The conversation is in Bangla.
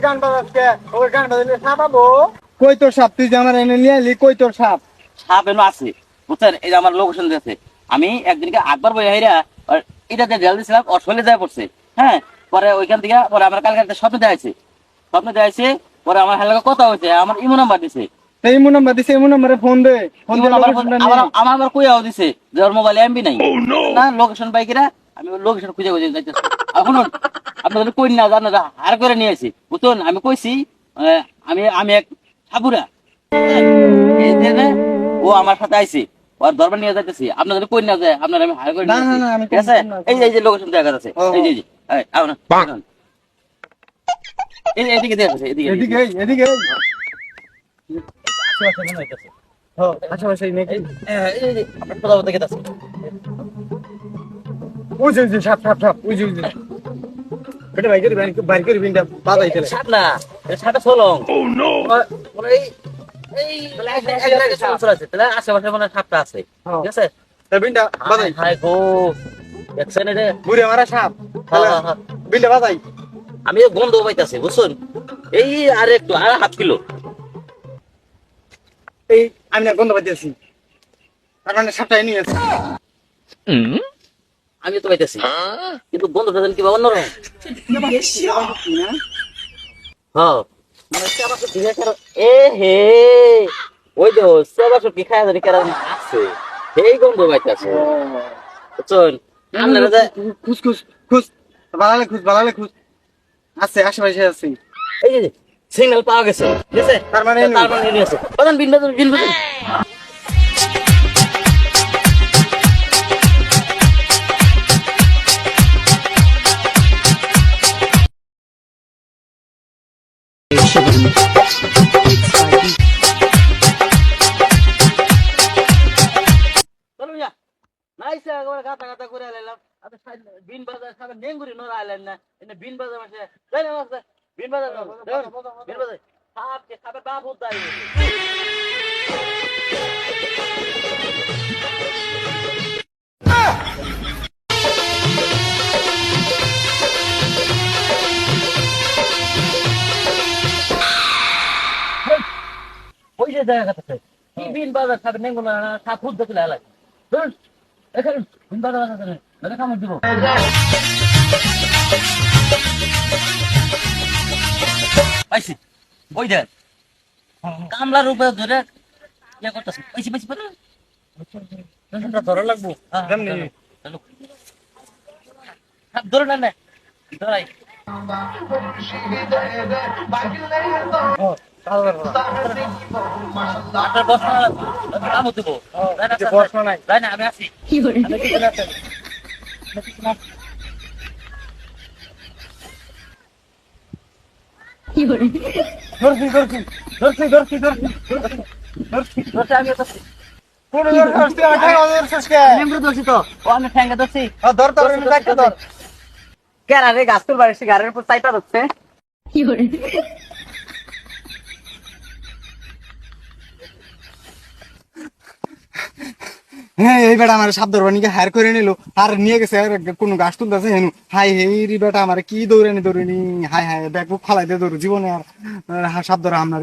গান বাজাচ্ছে ওই গান বাজালে সাপাবো কই তোর সাপ তুই যে আমার এনে নিয়ে এলি কই তোর সাপ সাপ এনো আছে বুঝছেন এই যে আমার লোকেশন দিয়েছে আমি একদিনকে আকবার বই হাইরা এটাতে জেল দিয়েছিলাম ওর শরীরে যায় পড়ছে হ্যাঁ পরে ওইখান থেকে পরে আমার কালকে একটা স্বপ্ন দেখাইছে পরে আমার হালকা কথা হয়েছে আমার ইমো নাম্বার দিছে এই মু নাম্বার দিছে এই মু নাম্বারে ফোন দে ফোন ইমো দে নাম্বার আমার আবার কইয়াও দিছে যে ওর মোবাইলে এমবি নাই না লোকেশন পাইকিরা আমি লোকেশন খুঁজে খুঁজে যাইতেছি এখন আপনাদের কই না জানো হার করে নিয়ে আসি বুঝুন আমি কইছি আমি এক ঠাকুরা এই যে ও আমার সাথে আইছে ওর দরবার নিয়ে যাইতেছি আপনাদের কই না যায় আপনারা আমি হার করে নিয়ে আসি ঠিক আছে এই যে লোকেশন দেখা যাচ্ছে এই যে এই আও না এই এদিকে দেখা যাচ্ছে এদিকে এদিকে আচ্ছা আচ্ছা নাকি এই আপনার কথা বলতে গেছে ওই যে সাপ সাপ সাপ ওই যে এটা বাইরে করে বিনটা বাজাইতে সাপ না এটা সাপটা সোলং ও নো মানে এই তাহলে আশেপাশে মানে সাপটা আছে ঠিক আছে বিনটা বাজাই হাই গো দেখছেন রে বুড়ি মারা সাপ বিনটা বাজাই আমি গন্ধ পাইতাছি বুঝছেন এই আর একটু আর হাফ কিলো এই আমি না গন্ধ পাইতেছি তার মানে সাপটাই নিয়ে আছে আমি তো পাইতাছি কিন্তু গন্ধটা জানি কি বা অন্যরকম হ্যাঁ মানে সেবাস দিকে কারো এ হে ওই তো সেবাস কি খায় জানি কারণ আছে এই গন্ধ পাইতাছে বুঝছেন আপনারা যে খুশ বালালে খুশ আছে আশেপাশে আছে এই যে সিগন্যাল পাওয়া গেছে ঠিক আছে তার মানে নিয়ে আছে বাজান বিন বাজান চলো মিয়া নাইসে একবার গাতা করে আইলাম আচ্ছা বিন বাজার সামনে নেঙ্গুরি নর আইলেন না এনে বিন বাজার মাসে যাই না মাসে বিন বাজার বিন বাজার সাপকে সাপের বাপ উদ্ধার ওই যে জায়গা কাছে কি বিন বাজার সাপের নেঙ্গুরি না সাপ উদ্ধার চলে আইলাম ধরুন এখানে বিন বাজার আছে না কামড় দিব পাইছি ওই দেখ কামলার উপরে ধরে ইয়ে করতেছে পাইছি পাইছি ধরা লাগবো ধরে না না ধরাই আপনার বসা কামড় দিব তাই না আমি আছি আমি আছি কোন ধরছি নেমরু ধরছি তো ও আমি ঠ্যাঙ্গা ধরছি ধর ধর কেরা রে গাছতুর বাড়ির গাড়ির উপর চাইটা ধরছে হ্যাঁ এই বেটা আমার সাপ ধরবানিকে হায়ার করে নিল আর নিয়ে গেছে কোন গাছ তুলতেছে হেনু হাই হে বেটা আমার কি দৌড়ানি হাই হাই ব্যাগ বুক ফালাইতে দৌড় জীবনে আর সাপ ধরা আপনার